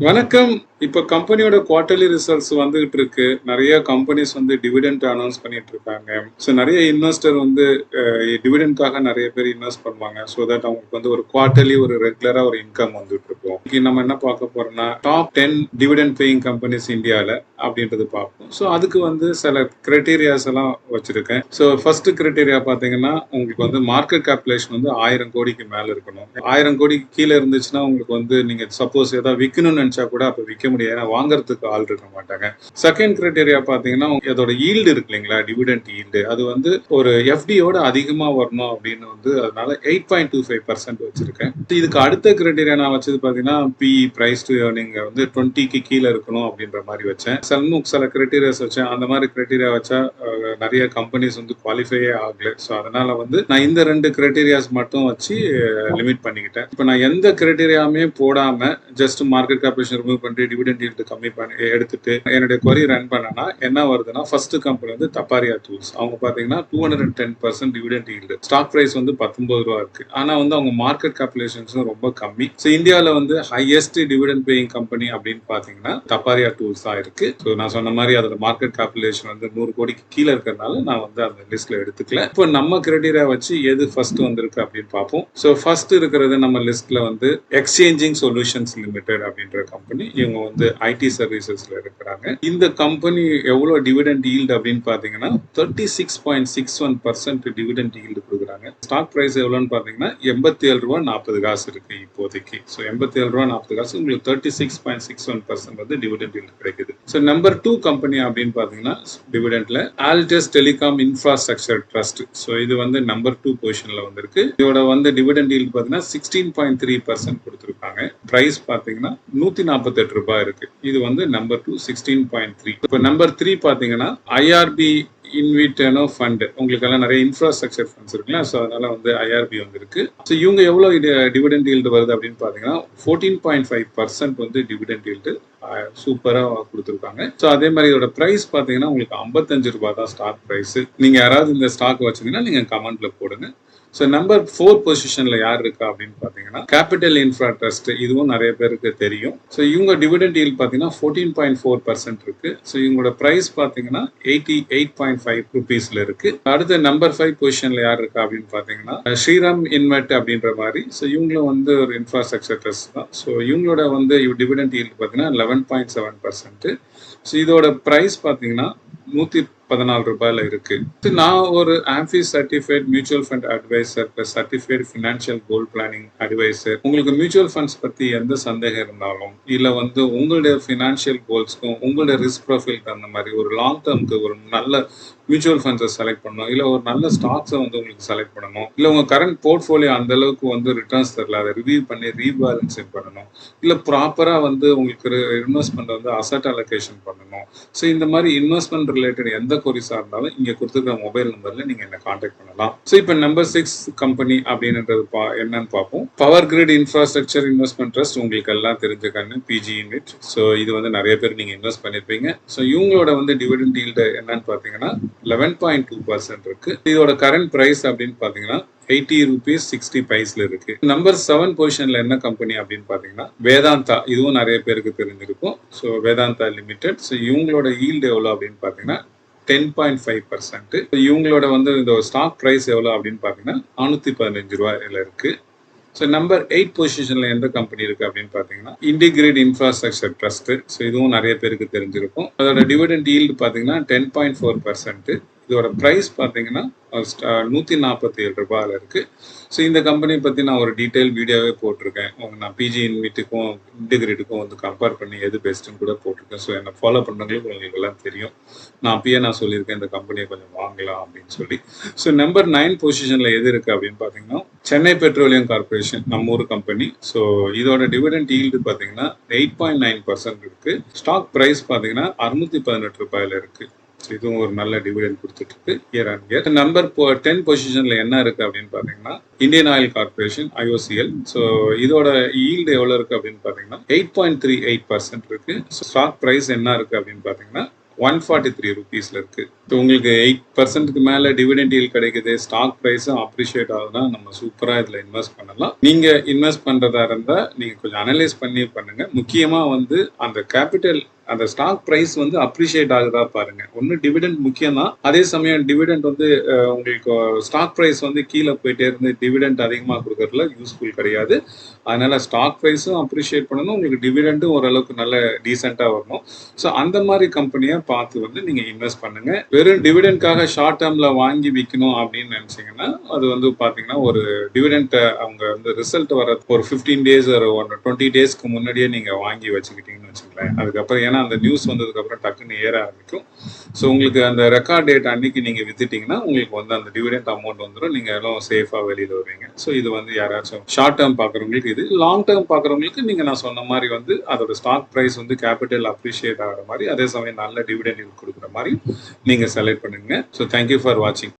வணக்கம். இப்ப கம்பெனியோட குவார்ட்டர்லி ரிசல்ட்ஸ் வந்துகிட்டு இருக்கு. நெறைய கம்பெனிஸ் வந்து டிவிடெண்ட் அனௌன்ஸ் பண்ணிட்டு இருக்காங்க. நெறைய இன்வெஸ்டர் வந்து டிவிடெண்ட்காக நெறைய பேர் இன்வெஸ்ட் பண்ணுவாங்க. தட் அவங்களுக்கு வந்து ஒரு குவார்ட்டர்லி ஒரு ரெகுலரா ஒரு இன்கம் வந்துட்டு இருக்கும். இன்னைக்கு நம்ம என்ன பார்க்க போறோம்னா, டாப் 10 டிவிடெண்ட் பேயிங் கம்பெனிஸ் இந்தியால அப்படின்றது பார்ப்போம். அதுக்கு வந்து சில கிரைட்டீரியாஸ் எல்லாம் வச்சிருக்கேன். ஃபர்ஸ்ட் கிரைட்டீரியா பார்த்தீங்கன்னா, உங்களுக்கு வந்து மார்க்கெட் கேபிடலேஷன் வந்து 1000 கோடிக்கு மேல இருக்கணும். 1000 கோடிக்கு கீழ இருந்துச்சுன்னா, உங்களுக்கு வந்து நீங்க சப்போஸ் ஏதாவது விக்கணும்னு நினைச்சா கூட அப்ப விக்க முடியாது. ஏன்னா வாங்குறதுக்கு ஆள் இருக்க மாட்டாங்க. செகண்ட் கிரைட்டீரியா பாத்தீங்கன்னா, அதோட ஈல்டு இருக்கு இல்லைங்களா, டிவிடெண்ட் ஈல்டு, அது வந்து ஒரு எஃப்டியோட அதிகமா வரணும் அப்படின்னு வந்து அதனால 8.25% வச்சிருக்கேன். இதுக்கு அடுத்த கிரைட்டீரியா நான் வச்சது பாத்தீங்கன்னா, பிஇ பிரைஸ் டு ஏர்னிங் வந்து 20க்கு கீழ இருக்கணும் அப்படின்ற மாதிரி வச்சேன். சில கிரைட்டீரியாஸ் வச்சேன். அந்த மாதிரி கிரைட்டீரியா வச்சா நிறைய கம்பெனிஸ் வந்து குவாலிஃபையே ஆகல. அதனால வந்து நான் இந்த 2 கிரைட்டீரியாஸ் மட்டும் வச்சு லிமிட் பண்ணிக்கிட்டேன். இப்ப நான் எந்த கிரைட்டீரியாவுமே போடாம ஜஸ்ட் மார்க்கெட் கேபிடேஷன் ரிமூவ் பண்ணி டிவிடெண்ட் ஈல்டு கம்மி பண்ணி எடுத்துட்டு என்னுடைய query ரன் பண்ணனா என்ன வருதுன்னா, ஃபர்ஸ்ட் கம்பெனி வந்து தப்பாரியா டூல்ஸ். அவங்க பாத்தீங்கன்னா 210% டிவிடெண்ட் ஈல்டு, ஸ்டாக் பிரைஸ் வந்து 19 ரூபா இருக்கு. ஆனா வந்து அவங்க மார்க்கெட் கேபிடலேஷன்ஸும் ரொம்ப கம்மி. இந்தியால வந்து ஹையஸ்ட் டிவிடெண்ட் பேயிங் கம்பெனி அப்படின்னு பாத்தீங்கன்னா தப்பாரியா டூல்ஸ் தான் இருக்கு. நான் சொன்ன மாதிரி அதோட மார்க்கெட் கேபிடலேஷன் வந்து 100 கோடிக்கு கீழே இருக்கிறதுனால நான் வந்து அந்த லிஸ்ட்ல எடுத்துக்கல. இப்போ நம்ம கிரைட்டீரியா வச்சு எது ஃபர்ஸ்ட் வந்திருக்கு அப்படின்னு பார்ப்போம். ஃபர்ஸ்ட் இருக்கிறது நம்ம லிஸ்ட்ல வந்து எக்ஸ்சேஞ்சிங் சொல்யூஷன்ஸ் லிமிடெட் அப்படின்ற கம்பெனி. இவங்க வந்து ஐடி சர்வீசஸ்ல இருக்கிறாங்க. இந்த கம்பெனி எவ்வளவு டிவிடெண்ட் ஈல்டு அப்படின்னு பாத்தீங்கன்னா 36.61% டிவிடெண்ட் ஈல்டு கொடுக்குறாங்க. ஸ்டாக் பிரைஸ் எவ்வளவுன்னு பாத்தீங்கன்னா 87 ரூபா 40 காசு இருக்கு இப்போதைக்கு. 87 ரூபா 40 காசு உங்களுக்கு 36.61% வந்து டிவிடெண்ட் ஈல்டு கிடைக்குது. நம்பர் 2 கம்பெனி அப்படின்னு பாத்தீங்கன்னா டிவிடெண்ட்ல ஆல்டஸ் டெலிகாம் இன்ஃப்ராஸ்ட்ரக்சர் ட்ரஸ்ட். இது வந்து நம்பர் 2 பொசிஷன்ல வந்திருக்கு. இதோட வந்து டிவிடெண்ட் ஈல்டு பாத்தீங்கன்னா 16.3% கொடுத்திருக்காங்க. பிரைஸ் பாத்தீங்கன்னா 148 ரூபாய் இருக்கு. இது வந்து நம்பர் 2 16.3. இப்போ நம்பர் 3 பாத்தீங்கன்னா ஐஆர்பி இன்விட்டனோ ஃபண்ட். உங்களுக்கு எல்லாம் நிறைய இன்ஃப்ராஸ்ட்ரக்சர் ஃபண்ட்ஸ் இருக்குல்ல, அதனால வந்து ஐஆர்பி வந்து இருக்கு. இவங்க எவ்வளவு டிவிடெண்ட் ஈல்டு வருது அப்படின்னு பாத்தீங்கன்னா 14.5% வந்து டிவிடெண்ட் ஈல்டு சூப்பரா கொடுத்துருக்காங்க. அதே மாதிரி இதோட பிரைஸ் பாத்தீங்கன்னா உங்களுக்கு 55 ரூபாய் தான் ஸ்டாக் பிரைஸ். நீங்க யாராவது இந்த ஸ்டாக் வச்சீங்கன்னா நீங்க கமெண்ட்ல போடுங்க. நம்பர் 4 பொசிஷன்ல யார் இருக்கா அப்படின்னு பாத்தீங்கன்னா கேபிட்டல் இன்ஃப்ரா ட்ரஸ்ட். இதுவும் நிறைய பேருக்கு தெரியும். இவங்க டிவிடெண்ட் ஈல்ட் பாத்தீங்கன்னா 14.4% இருக்கு. இவங்களோட பிரைஸ் பாத்தீங்கன்னா 88.5 ருபீஸ்ல இருக்கு. அடுத்த நம்பர் 5 பொசிஷன்ல யார் இருக்கா அப்படின்னு பாத்தீங்கன்னா ஸ்ரீராம் இன்வெட் அப்படின்ற மாதிரி. இவங்களும் வந்து ஒரு இன்ஃப்ராஸ்ட்ரக்சர் ட்ரஸ்ட் தான். இவங்களோட வந்து டிவிடெண்ட் ஈல்ட் பாத்தீங்கன்னா 11.7%. இதோட பிரைஸ் பாத்தீங்கன்னா 114 ரூபாயில இருக்கு. நான் ஒரு AMFI certified mutual fund adviser plus certified financial goal planning adviser. உங்களுக்கு மியூச்சுவல் ஃபண்ட்ஸ் பத்தி எந்த சந்தேகம் இருந்தாலும் இல்ல வந்து உங்களுடைய ஃபினான்ஷியல் கோல்ஸ்க்கும் உங்களுடைய ரிஸ்க் ப்ரொஃபைல் தகுந்த மாதிரி ஒரு லாங் டேர்ம்க்கு ஒரு நல்ல மியூச்சுவல் ஃபண்ட்ஸை செலக்ட் பண்ணணும், இல்ல ஒரு நல்ல ஸ்டாக்ஸை வந்து உங்களுக்கு செலக்ட் பண்ணணும், இல்ல உங்க கரண்ட் போர்ட்ஃபோலியோ அந்த அளவுக்கு வந்து ரிட்டர்ன்ஸ் தரல, அதை ரிவ்யூ பண்ணி ரீபேலன்சிங் பண்ணணும், இல்ல ப்ராப்பரா வந்து உங்களுக்கு இன்வெஸ்ட்மெண்ட் வந்து அசட் அலோகேஷன் பண்ணணும். இந்த மாதிரி இன்வெஸ்ட்மெண்ட் ரிலேட்டட் எந்த கொரிஸா இருந்தாலும் இங்க கொடுத்துருக்க மொபைல் நம்பர்ல நீங்க என்ன கான்டாக்ட் பண்ணலாம். இப்ப நம்பர் 6 கம்பெனி அப்படின்றது என்னன்னு பார்ப்போம். Power grid infrastructure investment trust. உங்களுக்கு எல்லாம் தெரிஞ்சுக்கணும், பிஜி யூனிட். இது வந்து நிறைய பேர் நீங்க இன்வெஸ்ட் பண்ணிருப்பீங்க. இவங்களோட வந்து டிவிடெண்ட் ஈல்டு என்னன்னு பாத்தீங்கன்னா 11.2% இருக்கு. இதோட கரண்ட் பிரைஸ் அப்படின்னு பாத்தீங்கன்னா 80 rupees 60 பைஸ்ல இருக்கு. நம்பர் 7 பொசிஷன்ல என்ன கம்பெனி அப்படின்னு பாத்தீங்கன்னா வேதாந்தா. இதுவும் நிறைய பேருக்கு தெரிஞ்சிருக்கும். வேதாந்தா லிமிடெட். இவங்களோட ஈல்டு எவ்வளவு அப்படின்னு பாத்தீங்கன்னா 10.5%. இவங்களோட வந்து இந்த ஸ்டாக் பிரைஸ் எவ்வளவு அப்படின்னு பாத்தீங்கன்னா 415 ரூபாயில இருக்கு. நம்பர் 8 பொசிஷன்ல எந்த கம்பெனி இருக்கு அப்படின்னு பாத்தீங்கன்னா இன்டிகிரேட் இன்ஃப்ராஸ்ட்ரக்சர் ட்ரஸ்ட். இதுவும் நிறைய பேருக்கு தெரிஞ்சிருக்கும். அதோட டிவிடெண்ட் ஈல்டு பாத்தீங்கன்னா 10.4%. இதோட பிரைஸ் பாத்தீங்கன்னா 147 ரூபாயில இருக்கு. இந்த கம்பெனி பத்தி நான் ஒரு டீடைல் வீடியோவே போட்டிருக்கேன். நான் பிஜி இன்விட்டுக்கும் இன்டிகிரேட்டுக்கும் வந்து கம்பேர் பண்ணி எது பெஸ்ட்னு கூட போட்டிருக்கேன். என்ன ஃபாலோ பண்றவங்களுக்கு உங்களுக்கு எல்லாம் தெரியும். நான் அப்பயே நான் சொல்லியிருக்கேன் இந்த கம்பெனியை கொஞ்சம் வாங்கலாம் அப்படின்னு சொல்லி. நம்பர் 9 பொசிஷன்ல எது இருக்கு அப்படின்னு பாத்தீங்கன்னா சென்னை பெட்ரோலியம் கார்பரேஷன், நம்ம ஊர் கம்பெனி. இதோட டிவிடெண்ட் ஈல்டு பாத்தீங்கன்னா 8.9% இருக்கு. ஸ்டாக் பிரைஸ் பாத்தீங்கன்னா 618 ரூபாயில இருக்கு. இதுவும் ஒரு நல்ல டிவிடெண்ட் கொடுத்துட்டு இருக்கு இயர் ஆன் இயர். நம்பர் 10 பொசிஷன்ல என்ன இருக்கு அப்படின்னு பாத்தீங்கன்னா இந்தியன் ஆயில் கார்பரேஷன், ஐஓசிஎல். இதோட ஈல்டு எவ்வளவு இருக்கு அப்படின்னு பாத்தீங்கன்னா 8.38% இருக்கு. ஸ்டாக் பிரைஸ் என்ன இருக்கு அப்படின்னு பாத்தீங்கன்னா 143 ருபீஸ்ல இருக்கு. இப்போ உங்களுக்கு 8%க்கு மேல டிவிடெண்ட் yield கிடைக்குது, ஸ்டாக் பிரைஸும் அப்ரிஷியேட் ஆகுதுன்னா நம்ம சூப்பரா இதுல இன்வெஸ்ட் பண்ணலாம். நீங்க இன்வெஸ்ட் பண்றதா இருந்தா நீங்க கொஞ்சம் அனலைஸ் பண்ணி பண்ணுங்க. முக்கியமா வந்து அந்த கேபிட்டல் அந்த ஸ்டாக் பிரைஸ் வந்து அப்ரிஷியேட் ஆகுதா பாருங்க. ஒன்னு டிவிடெண்ட் முக்கியம் தான். அதே சமயம் டிவிடெண்ட் வந்து உங்களுக்கு ஸ்டாக் பிரைஸ் வந்து கீழே போயிட்டே இருந்து டிவிடெண்ட் அதிகமாக கொடுக்கறதுல யூஸ்ஃபுல் கிடையாது. அதனால ஸ்டாக் பிரைஸும் அப்ரிஷியேட் பண்ணணும், உங்களுக்கு டிவிடெண்டும் ஓரளவுக்கு நல்ல டீசெண்டா வரணும். ஸோ அந்த மாதிரி கம்பெனியா பார்த்து வந்து நீங்க இன்வெஸ்ட் பண்ணுங்க. வெறும் டிவிடெண்ட்காக ஷார்ட் டேர்ம்ல வாங்கி விற்கணும் அப்படின்னு நினைச்சீங்கன்னா அது வந்து பாத்தீங்கன்னா ஒரு டிவிடெண்ட் அவங்க வந்து ரிசல்ட் வர ஒரு 15 டேஸ் ஒரு 20 டேஸ்க்கு முன்னாடியே நீங்க வாங்கி வச்சுக்கிட்டீங்கன்னு வச்சுங்களேன். அதுக்கப்புறம் ஏன்னா அந்த நியூஸ் வந்ததுக்கு அப்புறம் டக்குன்னு ஏற ஆரம்பிக்கும். ஸோ உங்களுக்கு அந்த ரெக்கார்ட் டேட் அன்னைக்கு நீங்க வித்துட்டீங்கன்னா உங்களுக்கு வந்து அந்த டிவிடெண்ட் அமௌண்ட் வந்துடும், நீங்க எல்லாம் சேஃபா வெளியில வருவீங்க. ஸோ இது வந்து யாராச்சும் ஷார்ட் டேர்ம் பாக்குறவங்களுக்கு இது. லாங் டேர்ம் பாக்குறவங்களுக்கு நீங்க நான் சொன்ன மாதிரி வந்து அதோட ஸ்டாக் பிரைஸ் வந்து கேபிட்டல் அப்ரிஷியேட் ஆகிற மாதிரி, அதே சமயம் நல்ல டிவிடெண்ட் கொடுக்குற மாதிரி நீங்க செலக்ட் பண்ணுங்க. ஸோ தேங்க்யூ ஃபார் வாட்சிங்.